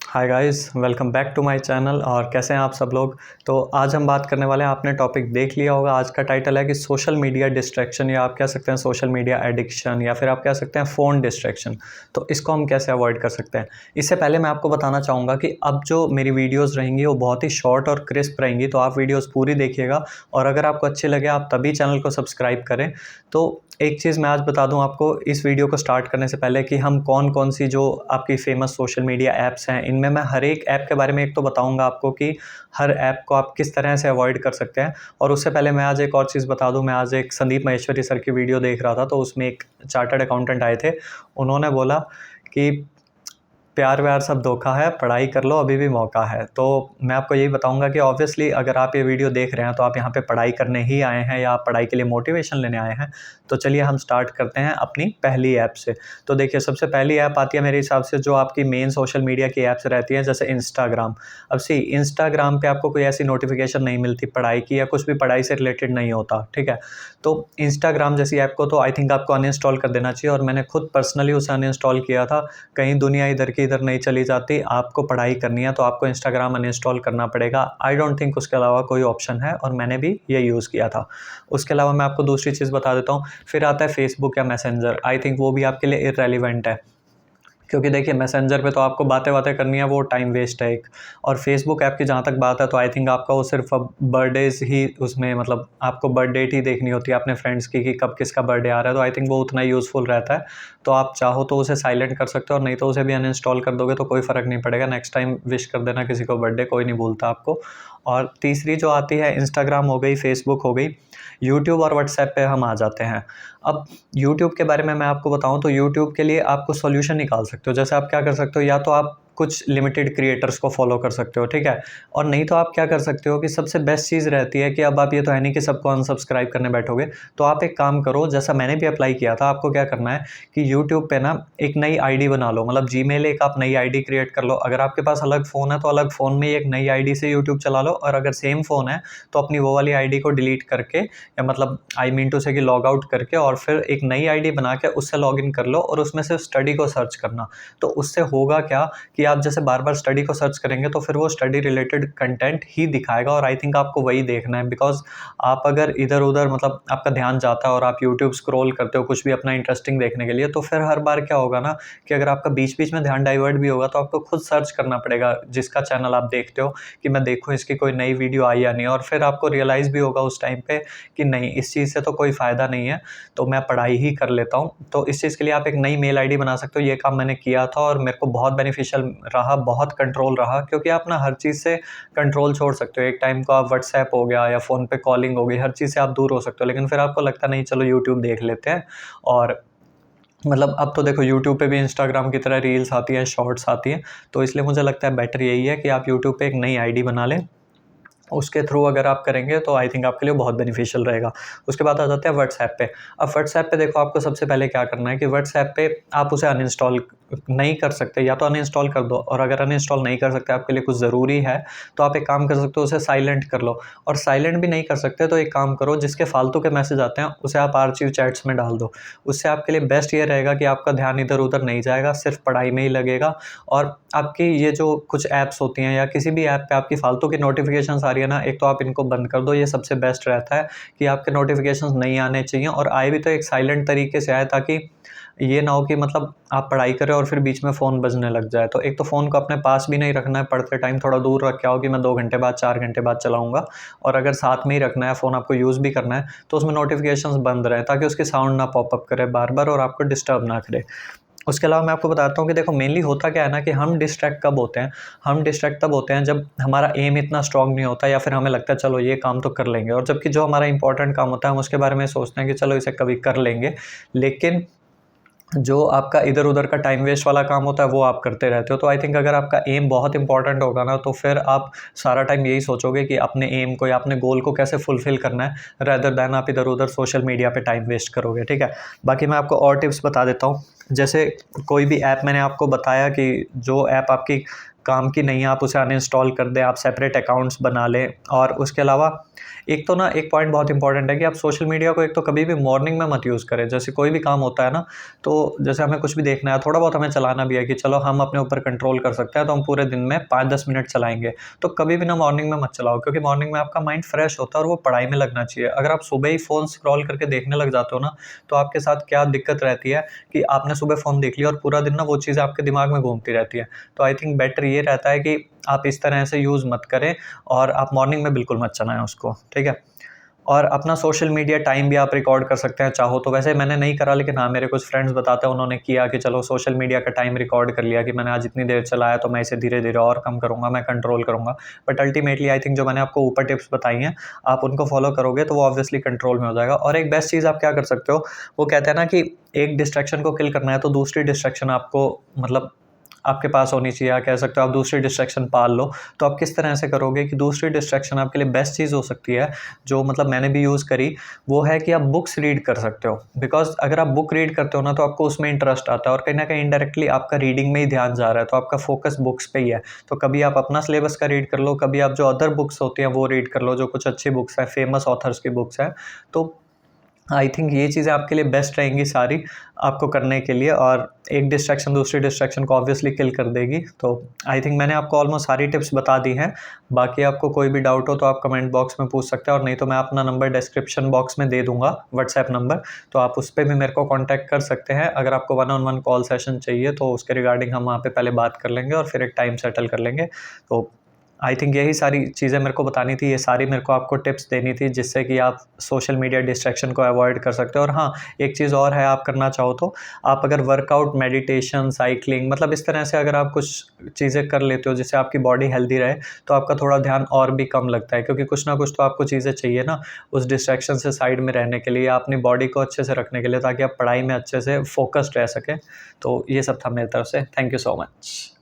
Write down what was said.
Hi guys, welcome back to my channel. और कैसे हैं आप सब लोग। तो आज हम बात करने वाले हैं, आपने टॉपिक देख लिया होगा। आज का टाइटल है कि सोशल मीडिया डिस्ट्रैक्शन, या आप कह सकते हैं सोशल मीडिया एडिक्शन, या फिर आप कह सकते हैं फ़ोन डिस्ट्रैक्शन। तो इसको हम कैसे अवॉइड कर सकते हैं। इससे पहले मैं आपको बताना चाहूँगा कि अब जो मेरी वीडियोज़ रहेंगी वो बहुत ही शॉर्ट और क्रिस्प रहेंगी, तो आप वीडियोज़ पूरी देखिएगा। और अगर आपको अच्छी लगे आप तभी चैनल को सब्सक्राइब करें। तो एक चीज़ मैं आज बता दूं आपको इस वीडियो को स्टार्ट करने से पहले कि हम कौन कौन सी जो आपकी फ़ेमस सोशल मीडिया ऐप्स हैं, इनमें मैं हर एक ऐप के बारे में एक तो बताऊंगा आपको कि हर ऐप को आप किस तरह से अवॉइड कर सकते हैं। और उससे पहले मैं आज एक और चीज़ बता दूं, मैं आज एक संदीप माहेश्वरी सर की वीडियो देख रहा था, तो उसमें एक चार्टर्ड अकाउंटेंट आए थे। उन्होंने बोला कि प्यार व्यार सब धोखा है, पढ़ाई कर लो अभी भी मौका है। तो मैं आपको यही बताऊंगा कि ऑब्वियसली अगर आप ये वीडियो देख रहे हैं तो आप यहाँ पे पढ़ाई करने ही आए हैं या आप पढ़ाई के लिए मोटिवेशन लेने आए हैं। तो चलिए हम स्टार्ट करते हैं अपनी पहली ऐप से। तो देखिए, सबसे पहली ऐप आती है मेरे हिसाब से जो आपकी मेन सोशल मीडिया की ऐप्स रहती हैं, जैसे इंस्टाग्राम। अब इंस्टाग्राम पे आपको कोई ऐसी नोटिफिकेशन नहीं मिलती पढ़ाई की, या कुछ भी पढ़ाई से रिलेटेड नहीं होता, ठीक है। तो इंस्टाग्राम जैसी ऐप को तो आई थिंक आपको अनइंस्टॉल कर देना चाहिए, और मैंने खुद पर्सनली उसे अनइंस्टॉल किया था। कहीं दुनिया इधर की इधर नहीं चली जाती, आपको पढ़ाई करनी है तो आपको इंस्टाग्राम अनइंस्टॉल करना पड़ेगा। आई डोंट थिंक उसके अलावा कोई ऑप्शन है, और मैंने भी ये यूज़ किया था। उसके अलावा मैं आपको दूसरी चीज़ बता देता हूँ। फिर आता है फेसबुक या मैसेंजर। आई थिंक वो भी आपके लिए इररेलेवेंट है, क्योंकि देखिए मैसेंजर पे तो आपको बातें करनी है, वो टाइम वेस्ट है एक। और फेसबुक ऐप की जहाँ तक बात है तो आई थिंक आपका वो सिर्फ अब बर्थडेज ही उसमें, मतलब आपको बर्थ डेट ही देखनी होती है अपने फ्रेंड्स की कि कब किसका बर्थडे आ रहा है, तो आई थिंक वो उतना यूज़फुल रहता है। तो आप चाहो तो उसे साइलेंट कर सकते हो, और नहीं तो उसे भी अनइंस्टॉल कर दोगे तो कोई फ़र्क नहीं पड़ेगा। नेक्स्ट टाइम विश कर देना किसी को बर्थडे, कोई नहीं भूलता आपको। और तीसरी जो आती है, इंस्टाग्राम हो गई, फेसबुक हो गई, यूट्यूब और व्हाट्सएप पे हम आ जाते हैं। अब यूट्यूब के बारे में मैं आपको बताऊं तो यूट्यूब के लिए आपको सॉल्यूशन निकाल सकते हो। जैसे आप क्या कर सकते हो, या तो आप कुछ लिमिटेड क्रिएटर्स को फॉलो कर सकते हो, ठीक है। और नहीं तो आप क्या कर सकते हो कि सबसे बेस्ट चीज़ रहती है कि अब आप ये तो है नहीं कि सबको अनसब्सक्राइब करने बैठोगे। तो आप एक काम करो, जैसा मैंने भी अप्लाई किया था। आपको क्या करना है कि यूट्यूब पे ना एक नई आईडी बना लो, मतलब जीमेल एक आप नई आईडी क्रिएट कर लो। अगर आपके पास अलग फ़ोन है तो अलग फ़ोन में एक नई आईडी से यूट्यूब चला लो, और अगर सेम फ़ोन है तो अपनी वो वाली आईडी को डिलीट करके, या मतलब आई मीन टू से कि लॉग आउट करके, और फिर एक नई आईडी बना के उससे लॉग इन कर लो, और उसमें से स्टडी को सर्च करना। तो उससे होगा क्या कि आप जैसे बार बार स्टडी को सर्च करेंगे तो फिर वो स्टडी रिलेटेड कंटेंट ही दिखाएगा, और आई थिंक आपको वही देखना है। बिकॉज आप अगर इधर उधर, मतलब आपका ध्यान जाता है और आप यूट्यूब स्क्रॉल करते हो कुछ भी अपना इंटरेस्टिंग देखने के लिए, तो फिर हर बार क्या होगा ना कि अगर आपका बीच बीच में ध्यान डाइवर्ट भी होगा तो आपको खुद सर्च करना पड़ेगा जिसका चैनल आप देखते हो, कि मैं देखूँ इसकी कोई नई वीडियो आई या नहीं। और फिर आपको रियलाइज़ भी होगा उस टाइम पे कि नहीं, इस चीज़ से तो कोई फ़ायदा नहीं है, तो मैं पढ़ाई ही कर लेता हूँ। तो इस चीज़ के लिए आप एक नई मेल आईडी बना सकते हो। ये काम मैंने किया था और मेरे को बहुत बेनिफिशियल रहा, बहुत कंट्रोल रहा, क्योंकि आप ना हर चीज़ से कंट्रोल छोड़ सकते हो। एक टाइम को आप व्हाट्सएप हो गया या फ़ोन पे कॉलिंग हो गई, हर चीज़ से आप दूर हो सकते हो, लेकिन फिर आपको लगता नहीं चलो यूट्यूब देख लेते हैं। और मतलब अब तो देखो यूट्यूब पे भी इंस्टाग्राम की तरह रील्स आती हैं, शॉर्ट्स आती हैं। तो इसलिए मुझे लगता है बेटर यही है कि आप यूट्यूब पे एक नई आईडी बना लें। उसके थ्रू अगर आप करेंगे तो आई थिंक आपके लिए बहुत बेनिफिशियल रहेगा। उसके बाद आ जाते हैं व्हाट्सएप पे। अब व्हाट्सएप पे देखो, आपको सबसे पहले क्या करना है कि व्हाट्सएप पे आप उसे अनइंस्टॉल नहीं कर सकते, या तो अनइंस्टॉल कर दो, और अगर अनइंस्टॉल नहीं कर सकते, आपके लिए कुछ ज़रूरी है, तो आप एक काम कर सकते हो, उसे साइलेंट कर लो। और साइलेंट भी नहीं कर सकते तो एक काम करो, जिसके फालतू के मैसेज आते हैं उसे आप आर्चिव चैट्स में डाल दो। उससे आपके लिए बेस्ट ये रहेगा कि आपका ध्यान इधर उधर नहीं जाएगा, सिर्फ पढ़ाई में ही लगेगा। और आपकी ये जो कुछ ऐप्स होती हैं, या किसी भी ऐप पे आपकी फालतू की नोटिफिकेशंस आ रही है ना, एक तो आप इनको बंद कर दो। ये सबसे बेस्ट रहता है कि आपके नोटिफिकेशंस नहीं आने चाहिए, और आए भी तो एक साइलेंट तरीके से आए, ताकि ये ना हो कि मतलब आप पढ़ाई करें और फिर बीच में फ़ोन बजने लग जाए। तो एक तो फ़ोन को अपने पास भी नहीं रखना है, पढ़ते टाइम थोड़ा दूर रख के आओ कि मैं 2 घंटे बाद 4 घंटे बाद चलाऊँगा। और अगर साथ में ही रखना है, फ़ोन आपको यूज़ भी करना है, तो उसमें नोटिफिकेशंस बंद रहे, ताकि उसकी साउंड ना पॉप अप करे बार बार और आपको डिस्टर्ब ना करे। उसके अलावा मैं आपको बताता हूँ कि देखो, मेनली होता क्या है ना कि हम डिस्ट्रैक्ट कब होते हैं। हम डिस्ट्रैक्ट तब होते हैं जब हमारा एम इतना स्ट्रांग नहीं होता, या फिर हमें लगता है चलो ये काम तो कर लेंगे, और जबकि जो हमारा इंपॉर्टेंट काम होता है हम उसके बारे में सोचते हैं कि चलो इसे कभी कर लेंगे। लेकिन जो आपका इधर उधर का टाइम वेस्ट वाला काम होता है वो आप करते रहते हो। तो आई थिंक अगर आपका एम बहुत इंपॉर्टेंट होगा ना, तो फिर आप सारा टाइम यही सोचोगे कि अपने एम को या अपने गोल को कैसे फुलफिल करना है, रेदर दैन आप इधर उधर सोशल मीडिया पे टाइम वेस्ट करोगे, ठीक है। बाकी मैं आपको और टिप्स बता देता हूँ। जैसे कोई भी ऐप, मैंने आपको बताया कि जो ऐप आपकी काम की नहीं है आप उसे अनइंस्टॉल कर दें, आप सेपरेट अकाउंट्स बना लें। और उसके अलावा एक तो ना एक पॉइंट बहुत इंपॉर्टेंट है कि आप सोशल मीडिया को एक तो कभी भी मॉर्निंग में मत यूज़ करें। जैसे कोई भी काम होता है ना, तो जैसे हमें कुछ भी देखना है, थोड़ा बहुत हमें चलाना भी है कि चलो हम अपने ऊपर कंट्रोल कर सकते हैं, तो हम पूरे दिन में 5-10 मिनट चलाएँगे। तो कभी भी ना मॉर्निंग में मत चलाओ, क्योंकि मॉर्निंग में आपका माइंड फ्रेश होता है और वो पढ़ाई में लगना चाहिए। अगर आप सुबह ही फ़ोन स्क्रॉल करके देखने लग जाते हो ना, तो आपके साथ क्या दिक्कत रहती है कि आपने सुबह फ़ोन देख लिया और पूरा दिन ना वो चीज़ें आपके दिमाग में घूमती रहती है। तो आई थिंक बेटर ये रहता है कि आप इस तरह से यूज़ मत करें और आप मॉर्निंग में बिल्कुल मत चलाएँ उसको, ठीक है? और अपना सोशल मीडिया टाइम भी आप रिकॉर्ड कर सकते हैं चाहो तो। वैसे मैंने नहीं करा, लेकिन हाँ, मेरे कुछ फ्रेंड्स बताते हैं उन्होंने किया कि चलो सोशल मीडिया का टाइम रिकॉर्ड कर लिया कि मैंने आज इतनी देर चलाया, तो मैं इसे धीरे-धीरे और कम करूँगा, मैं कंट्रोल करूँगा। बट अल्टीमेटली आई थिंक जो मैंने आपको ऊपर टिप्स बताई हैं, आप उनको फॉलो करोगे तो वो ऑब्वियसली कंट्रोल में हो जाएगा। और एक बेस्ट चीज़ आप क्या कर सकते हो, वो कहते हैं ना कि एक डिस्ट्रैक्शन को किल करना है तो दूसरी डिस्ट्रैक्शन आपको मतलब आपके पास होनी चाहिए, या कह सकते हो आप दूसरी डिस्ट्रैक्शन पाल लो। तो आप किस तरह से करोगे कि दूसरी डिस्ट्रैक्शन आपके लिए बेस्ट चीज़ हो सकती है, जो मतलब मैंने भी यूज़ करी, वो है कि आप बुक्स रीड कर सकते हो। बिकॉज़ अगर आप बुक रीड करते हो ना, तो आपको उसमें इंटरेस्ट आता है और कहीं न कहीं इनडायरेक्टली आपका रीडिंग में ही ध्यान जा रहा है, तो आपका फ़ोकस बुक्स पे ही है। तो कभी आप अपना सिलेबस का रीड कर लो, कभी आप जो अदर बुक्स होती हैं वो रीड कर लो, जो कुछ अच्छी बुक्स हैं, फेमस ऑथर्स की बुक्स हैं। तो आई थिंक ये चीज़ें आपके लिए बेस्ट रहेंगी सारी आपको करने के लिए, और एक डिस्ट्रैक्शन दूसरी डिस्ट्रैक्शन को ऑब्वियसली किल कर देगी। तो आई थिंक मैंने आपको ऑलमोस्ट सारी टिप्स बता दी हैं। बाकी आपको कोई भी डाउट हो तो आप कमेंट बॉक्स में पूछ सकते हैं, और नहीं तो मैं अपना नंबर डिस्क्रिप्शन बॉक्स में दे दूँगा, व्हाट्सएप नंबर, तो आप उस पे भी मेरे को कॉन्टैक्ट कर सकते हैं। अगर आपको one on one call session चाहिए तो उसके रिगार्डिंग हम वहाँ पे पहले बात कर लेंगे और फिर एक टाइम सेटल कर लेंगे। तो आई थिंक यही सारी चीज़ें मेरे को बतानी थी, ये सारी मेरे को आपको टिप्स देनी थी, जिससे कि आप सोशल मीडिया डिस्ट्रैक्शन को अवॉइड कर सकते हो। और हाँ, एक चीज़ और है, आप करना चाहो तो आप अगर वर्कआउट, मेडिटेशन, साइक्लिंग, मतलब इस तरह से अगर आप कुछ चीज़ें कर लेते हो जिससे आपकी बॉडी हेल्दी रहे, तो आपका थोड़ा ध्यान और भी कम लगता है, क्योंकि कुछ ना कुछ तो आपको चीज़ें चाहिए ना उस डिस्ट्रैक्शन से साइड में रहने के लिए, या अपनी बॉडी को अच्छे से रखने के लिए, ताकि आप पढ़ाई में अच्छे से फोकस्ड रह सकें। तो ये सब था मेरी तरफ से। Thank you so much.